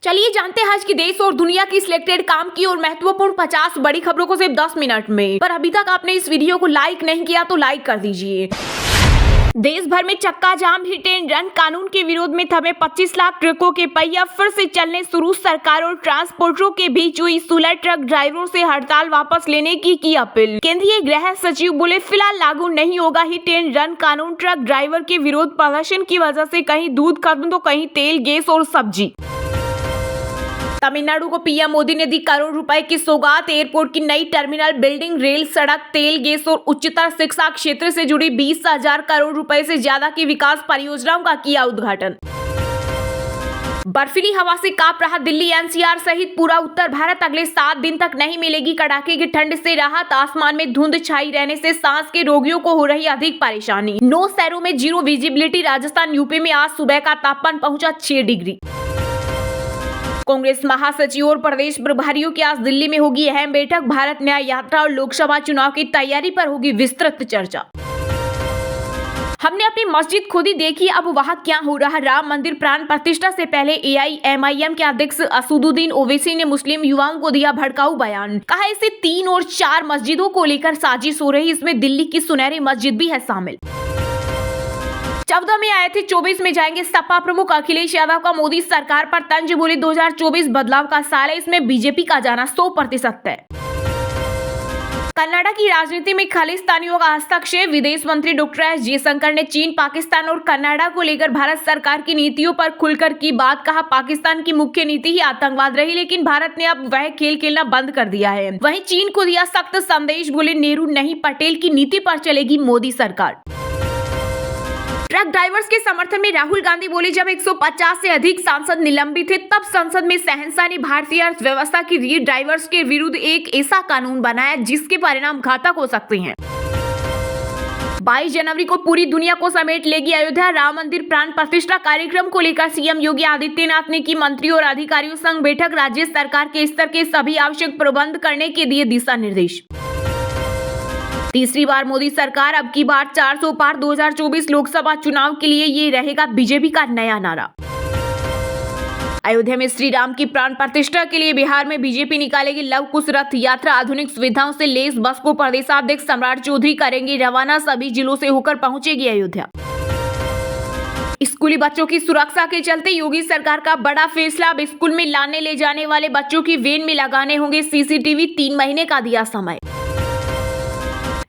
चलिए जानते हैं आज की देश और दुनिया की सिलेक्टेड काम की और महत्वपूर्ण 50 बड़ी खबरों को सिर्फ 10 मिनट में। पर अभी तक आपने इस वीडियो को लाइक नहीं किया तो लाइक कर दीजिए। देश भर में चक्का जाम, हिट एंड रन कानून के विरोध में थमे 25 लाख ट्रकों के पहिया फिर से चलने शुरू। सरकार और ट्रांसपोर्टरों के बीच हुई सुलह। ट्रक ड्राइवरों से हड़ताल वापस लेने की अपील। केंद्रीय गृह सचिव बोले फिलहाल लागू नहीं होगा हिट एंड रन कानून। ट्रक ड्राइवर के विरोध प्रदर्शन की वजह से कहीं दूध खत्म तो कहीं तेल, गैस और सब्जी। तमिलनाडु को पीएम मोदी ने दी करोड़ रुपए की सौगात। एयरपोर्ट की नई टर्मिनल बिल्डिंग, रेल, सड़क, तेल, गैस और उच्चतर शिक्षा क्षेत्र से जुड़ी 20,000 करोड़ रुपए से ज्यादा की विकास परियोजनाओं का किया उद्घाटन। बर्फीली हवा से कांप रहा दिल्ली, एनसीआर सहित पूरा उत्तर भारत। अगले 7 दिन तक नहीं मिलेगी कड़ाके की ठंड से राहत। आसमान में धुंध छाई रहने से सांस के रोगियों को हो रही अधिक परेशानी। 9 शहरों में जीरो विजिबिलिटी। राजस्थान, यूपी में आज सुबह का तापमान पहुंचा 6 डिग्री। कांग्रेस महासचिव और प्रदेश प्रभारियों की आज दिल्ली में होगी अहम बैठक। भारत न्याय यात्रा और लोकसभा चुनाव की तैयारी पर होगी विस्तृत चर्चा। हमने अपनी मस्जिद खुद ही देखी, अब वहां क्या हो रहा। राम मंदिर प्राण प्रतिष्ठा से पहले एआईएमआईएम के अध्यक्ष असदुद्दीन ओवैसी ने मुस्लिम युवाओं को दिया भड़काऊ बयान। कहा इसे 3 और 4 मस्जिदों को लेकर साजिश हो रही, इसमें दिल्ली की सुनहरी मस्जिद भी है शामिल। 14 में आए थे, 24 में जाएंगे। सपा प्रमुख अखिलेश यादव का मोदी सरकार पर तंज। बोले 2024 बदलाव का साल है, इसमें बीजेपी का जाना 100% तय। कनाडा की राजनीति में खालिस्तानियों का हस्तक्षेप। विदेश मंत्री डॉक्टर एस जयशंकर ने चीन, पाकिस्तान और कनाडा को लेकर भारत सरकार की नीतियों पर खुलकर की बात। कहा पाकिस्तान की मुख्य नीति ही आतंकवाद रही, लेकिन भारत ने अब वह खेल खेलना बंद कर दिया है। वहीं चीन को दिया सख्त संदेश। बोले नेहरू नहीं पटेल की नीति पर चलेगी मोदी सरकार। ट्रक ड्राइवर्स के समर्थन में राहुल गांधी बोले जब 150 से अधिक सांसद निलंबित थे तब संसद में शहंशाह ने भारतीय अर्थव्यवस्था की रीढ़ ड्राइवर्स के विरुद्ध एक ऐसा कानून बनाया जिसके परिणाम घातक हो सकते हैं। 22 जनवरी को पूरी दुनिया को समेट लेगी अयोध्या। राम मंदिर प्राण प्रतिष्ठा कार्यक्रम को लेकर सीएम योगी आदित्यनाथ ने की मंत्री और अधिकारियों संग बैठक। राज्य सरकार के स्तर के सभी आवश्यक प्रबंध करने के दिए दिशा निर्देश। तीसरी बार मोदी सरकार, अब की बार 400 पार। 2024 लोकसभा चुनाव के लिए ये रहेगा बीजेपी का नया नारा। अयोध्या में श्री राम की प्राण प्रतिष्ठा के लिए बिहार में बीजेपी निकालेगी लव कुश रथ यात्रा। आधुनिक सुविधाओं से लेस बस को प्रदेशाध्यक्ष सम्राट चौधरी करेंगे रवाना। सभी जिलों से होकर पहुंचेगी अयोध्या। स्कूली बच्चों की सुरक्षा के चलते योगी सरकार का बड़ा फैसला। अब स्कूल में लाने ले जाने वाले बच्चों की वैन में लगाने होंगे सीसीटीवी। 3 महीने का दिया समय।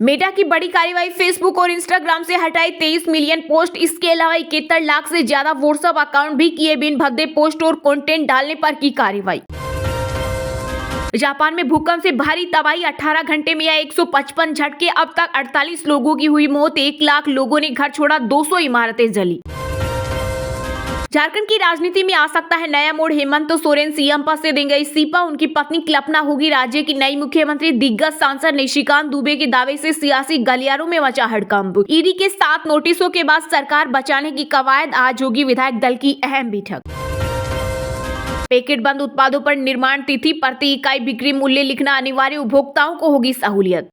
मेटा की बड़ी कार्रवाई, फेसबुक और इंस्टाग्राम से हटाई 23 मिलियन पोस्ट। इसके अलावा 71 लाख से ज्यादा व्हाट्सएप अकाउंट भी किए बिन भद्दे पोस्ट और कंटेंट डालने पर की कार्रवाई। जापान में भूकंप से भारी तबाही, 18 घंटे में आए 155 झटके। अब तक 48 लोगों की हुई मौत। 1 लाख लोगों ने घर छोड़ा, 200 इमारतें जली। झारखंड की राजनीति में आ सकता है नया मोड़। हेमंत सोरेन सीएम पद से देंगे इस्तीफा। उनकी पत्नी कल्पना होगी राज्य की नई मुख्यमंत्री। दिग्गज सांसद निशिकांत दुबे के दावे से सियासी गलियारों में मचा हड़कंप। ईडी के 7 नोटिसों के बाद सरकार बचाने की कवायद। आज होगी विधायक दल की अहम बैठक। पैकेट बंद उत्पादों पर निर्माण तिथि, प्रति इकाई बिक्री मूल्य लिखना अनिवार्य। उपभोक्ताओं को होगी सहूलियत।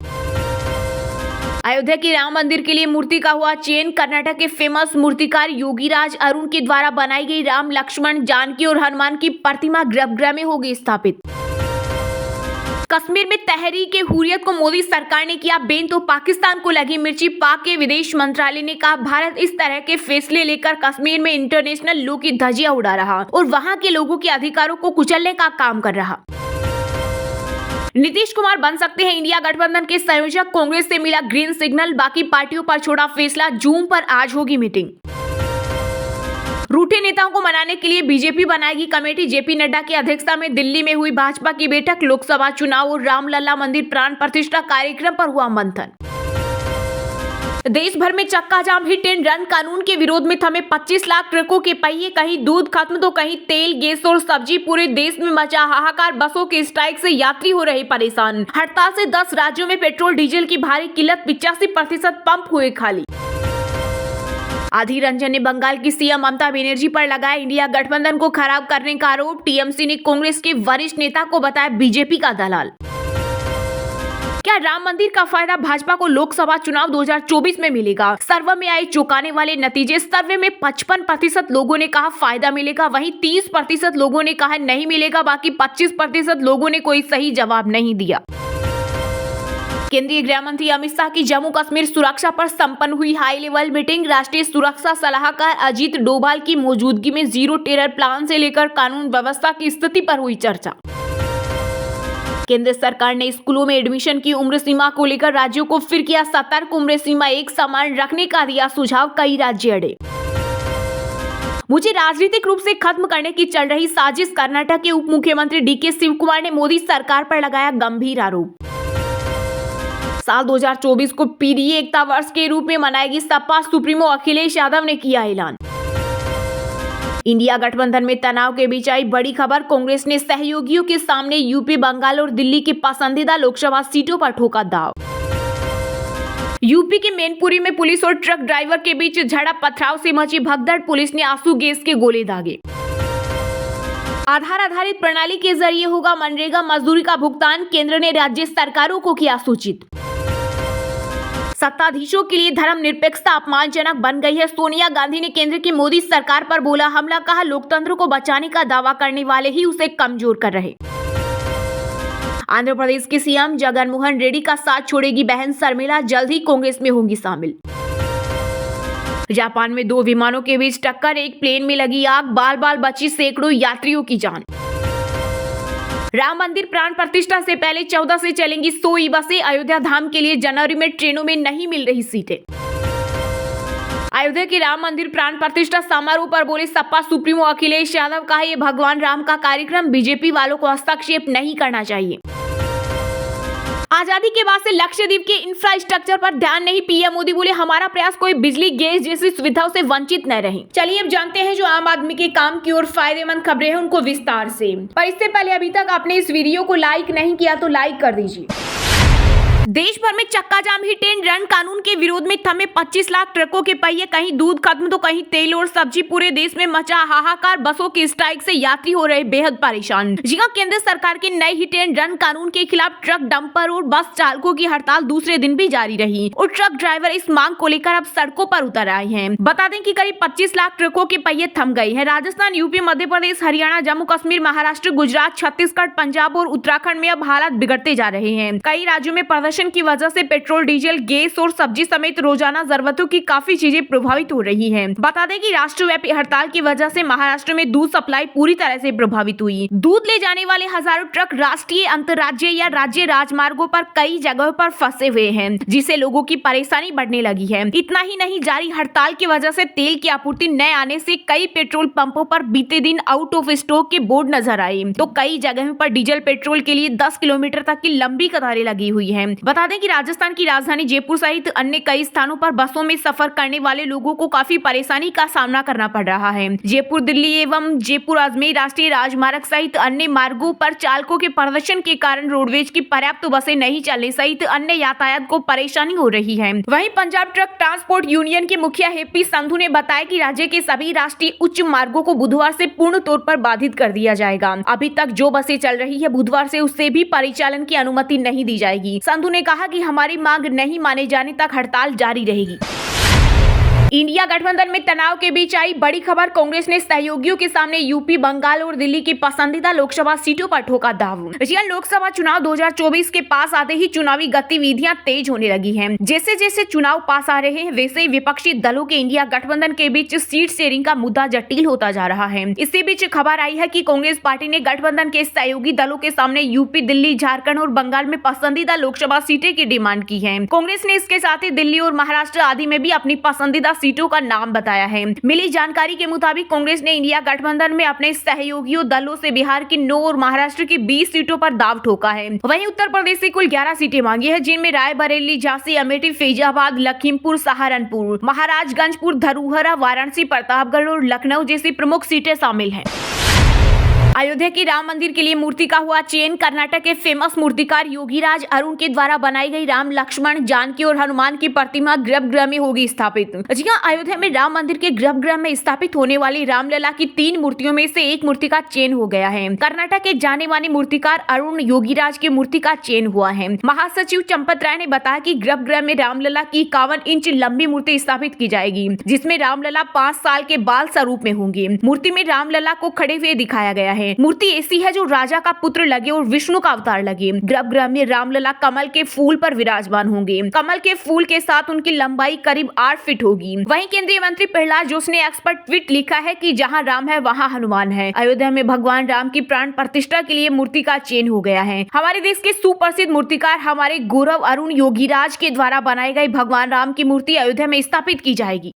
अयोध्या के राम मंदिर के लिए मूर्ति का हुआ चयन। कर्नाटक के फेमस मूर्तिकार योगीराज अरुण के द्वारा बनाई गई राम, लक्ष्मण, जानकी और हनुमान की प्रतिमा गर्भगृह में होगी स्थापित। कश्मीर में तहरीक हुर्रियत को मोदी सरकार ने किया बैन तो पाकिस्तान को लगी मिर्ची। पाक के विदेश मंत्रालय ने कहा भारत इस तरह के फैसले लेकर कश्मीर में इंटरनेशनल लॉ की धज्जियां उड़ा रहा और वहां के लोगों के अधिकारों को कुचलने का काम कर रहा। नीतीश कुमार बन सकते हैं इंडिया गठबंधन के संयोजक। कांग्रेस से मिला ग्रीन सिग्नल, बाकी पार्टियों पर छोड़ा फैसला। जूम पर आज होगी मीटिंग। रूठे नेताओं को मनाने के लिए बीजेपी बनाएगी कमेटी। जेपी नड्डा की अध्यक्षता में दिल्ली में हुई भाजपा की बैठक। लोकसभा चुनाव और रामलला मंदिर प्राण प्रतिष्ठा कार्यक्रम पर हुआ मंथन। देश भर में चक्का जाम, हिट एंड रन कानून के विरोध में थमे 25 लाख ट्रकों के पहिए। कहीं दूध खत्म तो कहीं तेल, गैस और सब्जी। पूरे देश में मचा हाहाकार। बसों के स्ट्राइक से यात्री हो रहे परेशान। हड़ताल से 10 राज्यों में पेट्रोल डीजल की भारी किल्लत। 85% पंप हुए खाली। आधीर रंजन ने बंगाल की सीएम ममता बनर्जी पर लगाया इंडिया गठबंधन को खराब करने का आरोप। टीएमसी ने कांग्रेस के वरिष्ठ नेता को बताया बीजेपी का दलाल। क्या क्या राम मंदिर का फायदा भाजपा को लोकसभा चुनाव 2024 में मिलेगा? सर्वे में आए चौंकाने वाले नतीजे। सर्वे में 55% लोगों ने कहा फायदा मिलेगा, वहीं 30% लोगों ने कहा नहीं मिलेगा, बाकी 25% लोगों ने कोई सही जवाब नहीं दिया। केंद्रीय गृह मंत्री अमित शाह की जम्मू कश्मीर सुरक्षा पर संपन्न हुई हाई लेवल मीटिंग। राष्ट्रीय सुरक्षा सलाहकार अजीत डोभाल की मौजूदगी में जीरो टेरर प्लान से लेकर कानून व्यवस्था की स्थिति पर हुई चर्चा। केंद्र सरकार ने स्कूलों में एडमिशन की उम्र सीमा को लेकर राज्यों को फिर किया सतर्क। उम्र सीमा एक समान रखने का दिया सुझाव, कई राज्य अड़े। मुझे राजनीतिक रूप से खत्म करने की चल रही साजिश। कर्नाटक के उप मुख्यमंत्री डीके शिवकुमार ने मोदी सरकार पर लगाया गंभीर आरोप। साल 2024 को पीडीए एकता वर्ष के रूप में मनाएगी सपा। सुप्रीमो अखिलेश यादव ने किया ऐलान। इंडिया गठबंधन में तनाव के बीच आई बड़ी खबर। कांग्रेस ने सहयोगियों के सामने यूपी, बंगाल और दिल्ली की पसंदीदा लोकसभा सीटों पर ठोका दांव। यूपी के मैनपुरी में पुलिस और ट्रक ड्राइवर के बीच झड़प, पथराव से मची भगदड़। पुलिस ने आंसू गैस के गोले दागे। आधार आधारित प्रणाली के जरिए होगा मनरेगा मजदूरी का भुगतान। केंद्र ने राज्य सरकारों को किया सूचित। सत्ताधीशों के लिए धर्मनिरपेक्षता अपमानजनक बन गई है। सोनिया गांधी ने केंद्र की मोदी सरकार पर बोला हमला। कहा लोकतंत्र को बचाने का दावा करने वाले ही उसे कमजोर कर रहे। आंध्र प्रदेश के सीएम जगनमोहन रेड्डी का साथ छोड़ेगी बहन शर्मिला। जल्द ही कांग्रेस में होंगी शामिल। जापान में 2 विमानों के बीच टक्कर, एक प्लेन में लगी आग, बाल बाल बची सैकड़ों यात्रियों की जान। राम मंदिर प्राण प्रतिष्ठा से पहले 14 से चलेंगी 100 ई बसें। अयोध्या धाम के लिए जनवरी में ट्रेनों में नहीं मिल रही सीटें। अयोध्या के राम मंदिर प्राण प्रतिष्ठा समारोह पर बोले सपा सुप्रीमो अखिलेश यादव। कहा यह भगवान राम का कार्यक्रम, बीजेपी वालों को हस्तक्षेप नहीं करना चाहिए। आजादी के बाद से लक्षद्वीप के इंफ्रास्ट्रक्चर पर ध्यान नहीं। पीएम मोदी बोले हमारा प्रयास कोई बिजली, गैस जैसी सुविधाओं से वंचित न रहे। चलिए अब जानते हैं जो आम आदमी के काम की और फायदेमंद खबरें हैं उनको विस्तार से। पर इससे पहले अभी तक आपने इस वीडियो को लाइक नहीं किया तो लाइक कर दीजिए। देश भर में चक्का जाम, हिट एंड रन कानून के विरोध में थमे 25 लाख ट्रकों के पहिए। कहीं दूध खत्म तो कहीं तेल और सब्जी। पूरे देश में मचा हाहाकार। बसों की स्ट्राइक से यात्री हो रहे बेहद परेशान। जी हां, केंद्र सरकार के नए हिट एंड रन कानून के खिलाफ ट्रक, डंपर और बस चालकों की हड़ताल दूसरे दिन भी जारी रही और ट्रक ड्राइवर इस मांग को लेकर अब सड़कों पर उतर आए हैं। बता दें कि करीब 25 लाख ट्रकों के पहिए थम गए हैं। राजस्थान, यूपी, मध्य प्रदेश, हरियाणा, जम्मू कश्मीर, महाराष्ट्र, गुजरात, छत्तीसगढ़, पंजाब और उत्तराखंड में अब हालात बिगड़ते जा रहे हैं। कई राज्यों में प्रदर्शन की वजह से पेट्रोल, डीजल, गैस और सब्जी समेत रोजाना जरूरतों की काफी चीजें प्रभावित हो रही हैं। बता दें कि राष्ट्रव्यापी हड़ताल की वजह से महाराष्ट्र में दूध सप्लाई पूरी तरह से प्रभावित हुई। दूध ले जाने वाले हजारों ट्रक राष्ट्रीय, अंतर्राज्यीय या राज्य राजमार्गों पर कई जगहों पर फंसे हुए हैं, जिससे लोगों की परेशानी बढ़ने लगी है। इतना ही नहीं, जारी हड़ताल की वजह से तेल की आपूर्ति न आने से कई पेट्रोल पंपों पर बीते दिन आउट ऑफ स्टॉक के बोर्ड नजर आए, तो कई जगहों पर डीजल पेट्रोल के लिए 10 किलोमीटर तक की लंबी कतारें लगी हुई है। बता दें कि राजस्थान की राजधानी जयपुर सहित अन्य कई स्थानों पर बसों में सफर करने वाले लोगों को काफी परेशानी का सामना करना पड़ रहा है। जयपुर दिल्ली एवं जयपुर अजमेर राष्ट्रीय राजमार्ग सहित अन्य मार्गों पर चालकों के प्रदर्शन के कारण रोडवेज की पर्याप्त बसें नहीं चलने सहित अन्य यातायात को परेशानी हो रही है। वहीं पंजाब ट्रक ट्रांसपोर्ट यूनियन के मुखिया हेपी संधू ने बताया कि राज्य के सभी राष्ट्रीय उच्च मार्गों को बुधवार से पूर्ण तौर पर बाधित कर दिया जाएगा। अभी तक जो बसें चल रही है बुधवार से उससे भी परिचालन की अनुमति नहीं दी जाएगी। संधू ने कहा कि हमारी मांग नहीं माने जाने तक हड़ताल जारी रहेगी। इंडिया गठबंधन में तनाव के बीच आई बड़ी खबर। कांग्रेस ने सहयोगियों के सामने यूपी, बंगाल और दिल्ली की पसंदीदा लोकसभा सीटों पर ठोका दाव। लोकसभा चुनाव 2024 के पास आते ही चुनावी गतिविधियां तेज होने लगी हैं। जैसे जैसे चुनाव पास आ रहे हैं वैसे ही विपक्षी दलों के इंडिया गठबंधन के बीच सीट शेयरिंग का मुद्दा जटिल होता जा रहा है। इसी बीच खबर आई है कि कांग्रेस पार्टी ने गठबंधन के सहयोगी दलों के सामने यूपी, दिल्ली, झारखंड और बंगाल में पसंदीदा लोकसभा सीटें की डिमांड की है। कांग्रेस ने इसके साथ ही दिल्ली और महाराष्ट्र आदि में भी अपनी पसंदीदा सीटों का नाम बताया है। मिली जानकारी के मुताबिक कांग्रेस ने इंडिया गठबंधन में अपने सहयोगियों दलों से बिहार की 9 और महाराष्ट्र की 20 सीटों पर दाव ठोका है। वहीं उत्तर प्रदेश से कुल 11 सीटें मांगी है, जिनमें रायबरेली, झांसी, अमेठी, फैजाबाद, लखीमपुर, सहारनपुर, महाराजगंज, धरोहरा, वाराणसी, प्रतापगढ़ और लखनऊ जैसी प्रमुख सीटें शामिल हैं। अयोध्या की राम मंदिर के लिए मूर्ति का हुआ चयन। कर्नाटक के फेमस मूर्तिकार योगीराज अरुण के द्वारा बनाई गई राम, लक्ष्मण, जानकी और हनुमान की प्रतिमा गर्भगृह में होगी स्थापित। जी हां, अयोध्या में राम मंदिर के गर्भगृह में स्थापित होने वाली रामलला की 3 मूर्तियों में से एक मूर्ति का चयन हो गया है। कर्नाटक के जाने माने मूर्तिकार अरुण योगीराज की मूर्ति का चयन हुआ है। महासचिव चंपत राय ने बताया कि गर्भगृह में रामलला की 51 इंच लंबी मूर्ति स्थापित की जाएगी, जिसमें रामलला 5 साल के बाल स्वरूप में होंगे। मूर्ति में रामलला को खड़े हुए दिखाया गया है। मूर्ति ऐसी है जो राजा का पुत्र लगे और विष्णु का अवतार लगे। गर्भगृह में रामलला कमल के फूल पर विराजमान होंगे। कमल के फूल के साथ उनकी लंबाई करीब 8 फीट होगी। वहीं केंद्रीय मंत्री प्रहलाद जोशी ने एक्स पर ट्वीट लिखा है कि जहां राम है वहां हनुमान है। अयोध्या में भगवान राम की प्राण प्रतिष्ठा के लिए मूर्ति का चयन हो गया है। हमारे देश के सुप्रसिद्ध मूर्तिकार हमारे गौरव अरुण योगीराज के द्वारा बनाई गई भगवान राम की मूर्ति अयोध्या में स्थापित की जाएगी।